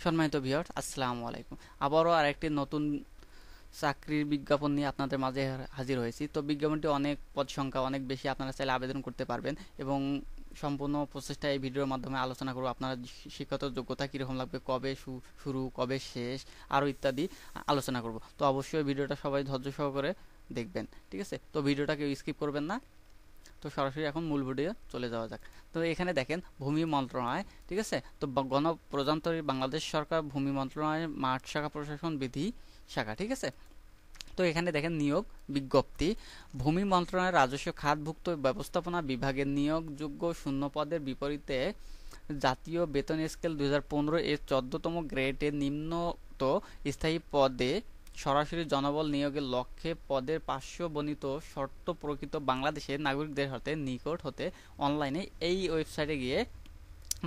সম্মানিত ভিউয়ার্স, আসসালামু আলাইকুম। আবারও আরেকটি নতুন চাকরির বিজ্ঞাপন নিয়ে আপনাদের মাঝে হাজির হয়েছি। তো বিজ্ঞাপনটি অনেক পদ সংখ্যা অনেক বেশি, আপনারা চাইলে আবেদন করতে পারবেন এবং সম্পূর্ণ প্রসেসটা এই ভিডিওর মাধ্যমে আলোচনা করব। আপনারা শিক্ষাগত যোগ্যতা কীরকম লাগবে, কবে শুরু, কবে শেষ, আরও ইত্যাদি আলোচনা করব। তো অবশ্যই ভিডিওটা সবাই ধৈর্য সহকারে দেখবেন, ঠিক আছে? তো ভিডিওটা কেউ স্কিপ করবেন না। তো সরাসরি এখন মূল ভিডিও চলে যাওয়া যাক। তো এখানে দেখেন ভূমি মন্ত্রণালয়, ঠিক আছে? তো গণপ্রজাতন্ত্রী বাংলাদেশ সরকার ভূমি মন্ত্রণালয়ের মাঠ শাখা প্রশাসন বিধি শাখা, ঠিক আছে? তো এখানে দেখেন নিয়োগ বিজ্ঞপ্তি। ভূমি মন্ত্রণালয়ের রাজস্ব খাতভুক্ত ব্যবস্থাপনা বিভাগের নিয়োগযোগ্য শূন্য পদের বিপরীতে জাতীয় বেতন স্কেল 2015 এর 14তম গ্রেডের নিম্নত স্থায়ী পদে সরাসরি জনবল নিয়োগের লক্ষ্যে পদের পার্শ্ববর্ণিত শর্ত প্রকৃত বাংলাদেশের নাগরিকদের হাতে নিকট হতে অনলাইনে এই ওয়েবসাইটে গিয়ে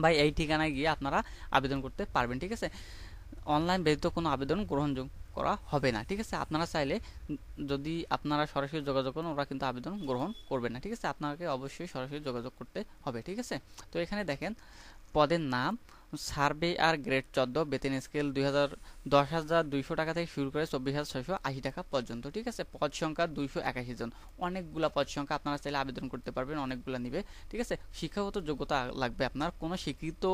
বা এই ঠিকানায় গিয়ে আপনারা আবেদন করতে পারবেন, ঠিক আছে? অনলাইন ব্যতীত কোনো আবেদন গ্রহণযোগ্য করা হবে না, ঠিক আছে? আপনারা চাইলে যদি আপনারা সরাসরি যোগাযোগ করেন, ওরা কিন্তু আবেদন গ্রহণ করবে না, ঠিক আছে? আপনাকে অবশ্যই সরাসরি যোগাযোগ করতে হবে, ঠিক আছে? তো এখানে দেখেন পদের নাম সার্ভে আর গ্রেড 14, বেতন স্কেল 10,200 টাকা থেকে শুরু করে 24,680 টাকা পর্যন্ত, ঠিক আছে? পদ সংখ্যা 281 জন। অনেকগুলা পদ সংখ্যা, আপনারা চাইলে আবেদন করতে পারবেন, অনেকগুলা নিবে, ঠিক আছে? শিক্ষাগত যোগ্যতা লাগবে আপনার কোনো স্বীকৃত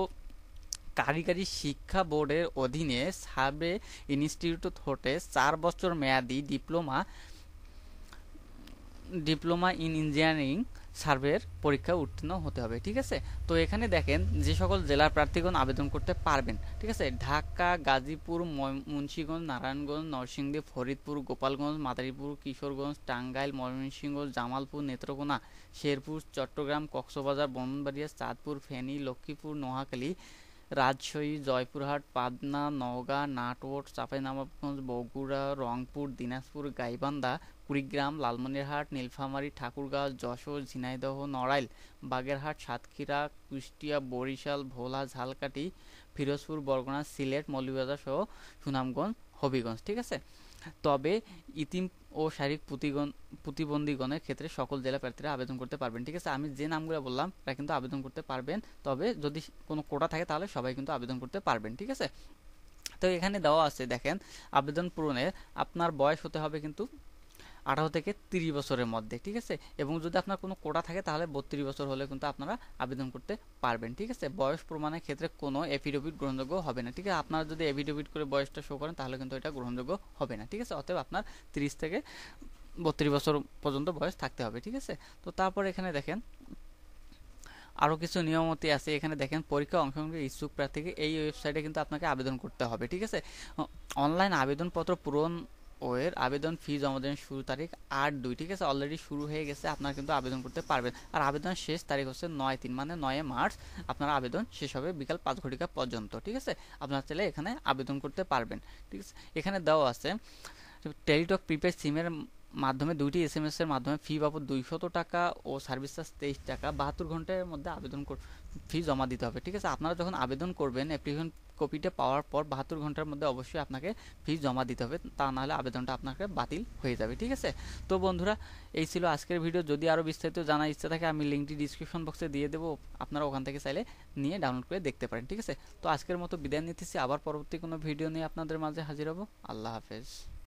কারিগরি শিক্ষা বোর্ডের অধীনে সার্ভে ইনস্টিটিউট হতে 4 বছর মেয়াদী ডিপ্লোমা ইন ইঞ্জিনিয়ারিং সার্ভের পরীক্ষা উত্তীর্ণ হতে হবে, ঠিক আছে? তো এখানে দেখেন যে সকল জেলার প্রার্থীগণ আবেদন করতে পারবেন, ঠিক আছে? ঢাকা, গাজীপুর, মুন্সিগঞ্জ, নারায়ণগঞ্জ, নরসিংদী, ফরিদপুর, গোপালগঞ্জ, মাদারীপুর, কিশোরগঞ্জ, টাঙ্গাইল, ময়মনসিংহ, জামালপুর, নেত্রকোনা, শেরপুর, চট্টগ্রাম, কক্সবাজার, ব্রাহ্মণবাড়িয়া, চাঁদপুর, ফেনী, লক্ষ্মীপুর, নোয়াখালী, রাজশাহী, জয়পুরহাট, পাবনা, নওগাঁ, নাটোর, চাঁপাইনবাবগঞ্জ, বগুড়া, রংপুর, দিনাজপুর, গাইবান্ধা, কুড়িগ্রাম, লালমনিরহাট, নীলফামারী, ঠাকুরগাঁও, যশোর, ঝিনাইদহ, নড়াইল, বাগেরহাট, সাতক্ষীরা, কুষ্টিয়া, বরিশাল, ভোলা, ঝালকাঠি, ফিরোজপুর, বরগুনা, সিলেট, মৌলভীবাজার সহ সুনামগঞ্জ, হবিগঞ্জ, ঠিক আছে? তবে ইতিম ও শারীরিক প্রতিবন্ধীগণের ক্ষেত্রে সকল জেলা প্রার্থীরা আবেদন করতে পারবেন, ঠিক আছে? আমি যে নামগুলো বললাম তারা কিন্তু আবেদন করতে পারবেন, তবে যদি কোনো কোটা থাকে তাহলে সবাই কিন্তু আবেদন করতে পারবেন, ঠিক আছে? তো এখানে দেওয়া আছে দেখেন, আবেদন পূরণের আপনার বয়স হতে হবে কিন্তু 18 থেকে 30 বছরের মধ্যে, ঠিক আছে? এবং যদি আপনার কোনো কোটা থাকে তাহলে 32 বছর হলে কিন্তু আপনারা আবেদন করতে পারবেন, ঠিক আছে? বয়স প্রমাণের ক্ষেত্রে কোনো এফিডেভিট গ্রহণযোগ্য হবে না, ঠিক আছে? আপনারা যদি এফিডেভিট করে বয়সটা শো করেন তাহলে কিন্তু এটা গ্রহণযোগ্য হবে না, ঠিক আছে? অতএব আপনার 30 থেকে 32 বছর পর্যন্ত বয়স থাকতে হবে, ঠিক আছে? তো তারপর এখানে দেখেন আরও কিছু নিয়মতি আছে। এখানে দেখেন পরীক্ষা অংশগ্রহণের ইচ্ছুক প্রার্থীকে এই ওয়েবসাইটে কিন্তু আপনাকে আবেদন করতে হবে, ঠিক আছে? অনলাইন আবেদনপত্র পূরণ এর আবেদন ফি জমা দেওয়ার শুরু তারিখ 8/2, ঠিক আছে? অলরেডি শুরু হয়ে গেছে, আপনারা কিন্তু আবেদন করতে পারবেন। আর আবেদন শেষ তারিখ হচ্ছে 9/3, মানে 9 মার্চ আপনারা আবেদন শেষ হবে বিকাল 5 ঘটিকা পর্যন্ত, ঠিক আছে? আপনারা চাইলে এখানে আবেদন করতে পারবেন, ঠিক আছে? এখানে দেওয়া আছে টেলিটক প্রিপেড সিমের মাধ্যমে 2টি SMS এর মাধ্যমে ফি বাবদ 200 টাকা ও সার্ভিস চার্জ 23 টাকা 72 ঘন্টার মধ্যে আবেদন ফি জমা দিতে হবে, ঠিক আছে? আপনারা যখন আবেদন করবেন অ্যাপ্লিকেশন কপিটা পাওয়ার পর 72 ঘন্টার মধ্যে অবশ্যই আপনাকে ফি জমা দিতে হবে, তা নাহলে আবেদনটা আপনাকে বাতিল হয়ে যাবে, ঠিক আছে? তো বন্ধুরা, এই ছিল আজকের ভিডিও। যদি আরও বিস্তারিত জানার ইচ্ছা থাকে আমি লিঙ্কটি ডিসক্রিপশন বক্সে দিয়ে দেবো, আপনারা ওখান থেকে চাইলে নিয়ে ডাউনলোড করে দেখতে পারেন, ঠিক আছে? তো আজকের মতো বিদায় নিতেছি, আবার পরবর্তী কোনো ভিডিও নিয়ে আপনাদের মাঝে হাজির হব। আল্লাহ হাফেজ।